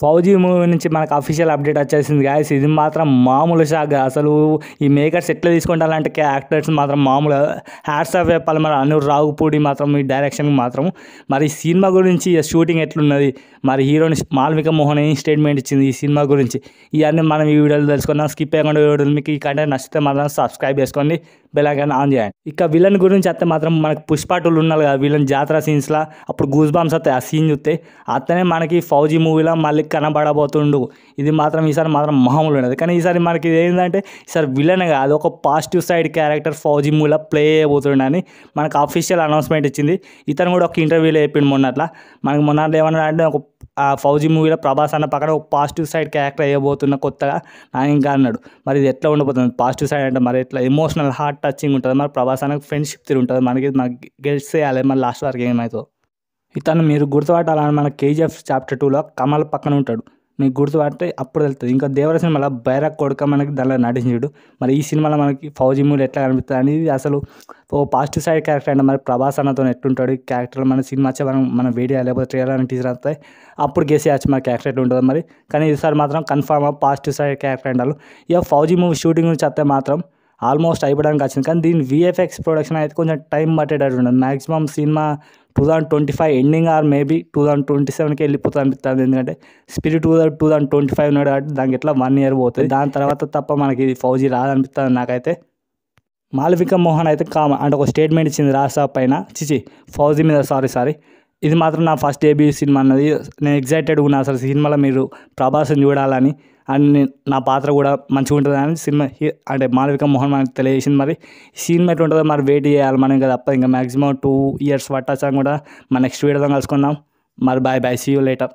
Fauji movie నుంచి మనకు official update వచ్చేసింది గాయస్. ఇది మాత్రం మామూలు షాక్. అసలు ఈ మేకర్స్ ఎట్లా తీసుకుంటారంటే యాక్టర్స్ మాత్రం మామూలు హ్యాట్స్ ఆఫ్ చెప్పాలి. మరి అనూర్ రావుపూడి మాత్రం ఈ డైరెక్షన్కి మాత్రం. మరి ఈ సినిమా గురించి షూటింగ్ ఎట్లున్నది, మరి హీరోని మాల్విక మోహన్ ఏం స్టేట్మెంట్ ఇచ్చింది ఈ సినిమా గురించి, ఇవన్నీ మనం ఈ వీడియోలో తెలుసుకుందాం. స్కిప్ చేయకుండా వీడియోలు. మీకు ఈ కంటెంట్ నచ్చితే మాత్రం సబ్స్క్రైబ్ చేసుకోండి, బెల్ ఐకాన్ ఆన్ చేయండి. ఇక విలన్ గురించి అయితే మాత్రం మనకు పుష్పాటులు ఉన్నారు కదా, విలన్ జాతర సీన్స్లో అప్పుడు గూస్ బాంబ్స్ వస్తాయి. ఆ సీన్ చూస్తే అతనే మనకి ఫౌజీ మూవీలో మళ్ళీ కనబడబోతుండు. ఇది మాత్రం ఈసారి మాత్రం మామూలు ఉండదు. కానీ ఈసారి మనకి ఇది ఏంటంటే ఈసారి విలన్ కాదు, ఒక పాజిటివ్ సైడ్ క్యారెక్టర్ ఫౌజీ మూవీలో ప్లే చేయబోతుండ అని మనకు అఫీషియల్ అనౌన్స్మెంట్ ఇచ్చింది. ఇతను కూడా ఒక ఇంటర్వ్యూలో చెప్పిండు మొన్నట్లా. మనకు మొన్న ఏమన్నా అంటే ఒక ఫౌజీ మూవీలో ప్రభాస్ అన్న పక్కన ఒక పాజిటివ్ సైడ్ క్యారెక్టర్ వేయబోతున్న కొత్తగా ఆయన ఇంకా అన్నాడు. మరి ఇది ఎట్లా ఉండబోతుంది పాజిటివ్ సైడ్ అంటే, మరి ఎట్లా ఎమోషనల్ హార్ట్ టచింగ్ ఉంటుంది, మరి ప్రభాస్ అన్న ఫ్రెండ్షిప్ తిరిగి ఉంటుంది. మనకి గెస్ట్ చేయాలి మరి లాస్ట్ వరకు ఏమవుతుందో. ఇతను మీరు గుర్తుపట్టాలని మన కేజీఎఫ్ చాప్టర్ 2లో కమల్ పక్కన ఉంటాడు. మీకు గుర్తుపడితే అప్పుడు వెళ్తుంది. ఇంకా దేవర సినిమాలో బైరాక్ కొడుక మనకి దానిలో నటించాడు. మరి ఈ సినిమాలో మనకి ఫౌజీ మూవీ ఎట్లా కనిపిస్తుంది అనేది అసలు ఓ పాజిటివ్ సైడ్ క్యారెక్టర్ అంటే మరి ప్రభాస్ అన్నతో ఎట్లుంటాడు క్యారెక్టర్, మన సినిమా వచ్చే మనం వేడియా లేకపోతే ట్రైలర్ అని టీజర్ వస్తాయి అప్పుడు గెస్ చేయచ్చు మన క్యారెక్టర్ ఎట్లా ఉంటుంది మరి. కానీ ఈసారి మాత్రం కన్ఫామ్ పాజిటివ్ సైడ్ క్యారెక్టర్ అంటారు. ఇక ఫౌజీ మూవీ షూటింగ్ గురించి వస్తే మాత్రం ఆల్మోస్ట్ అయిపోవడానికి వచ్చింది. కానీ దీని విఎఫ్ఎక్స్ ప్రొడక్షన్ అయితే కొంచెం టైం పట్టేటట్టు ఉండదు. మ్యాక్సిమం సినిమా 2025 ఎండింగ్ ఆర్ మేబీ 2027కి వెళ్ళిపోతుంది అనిపిస్తుంది. ఎందుకంటే స్పిరిట్ 2025 ఉన్నాడు కాబట్టి దానికి ఎట్లా 1 year పోతుంది. దాని తర్వాత తప్ప మనకి ఇది ఫౌజీ రాదనిపిస్తుంది నాకైతే. మాల్విక మోహన్ అయితే అంటే ఒక స్టేట్మెంట్ ఇచ్చింది రాసా పైన ఫౌజీ మీద సారీ ఇది మాత్రం నా ఫస్ట్ డెబ్యూ సినిమా అన్నది. నేను ఎగ్జైటెడ్గా ఉన్నా అసలు సినిమాలో మీరు ప్రభాస్ని చూడాలని, అండ్ నా పాత్ర కూడా మంచిగా ఉంటుందని సినిమా అంటే మాల్విక మోహన్ మనకి తెలియజేసింది. మరి సినిమా ఎట్లా ఉంటుందో మరి వెయిట్ చేయాలి మనం ఇంకా తప్ప. ఇంకా మ్యాక్సిమం 2 years పట్టొచ్చని కూడా మన నెక్స్ట్ వీడియోలో కలుసుకుందాం. మరి బాయ్ సీ యూ లేటర్.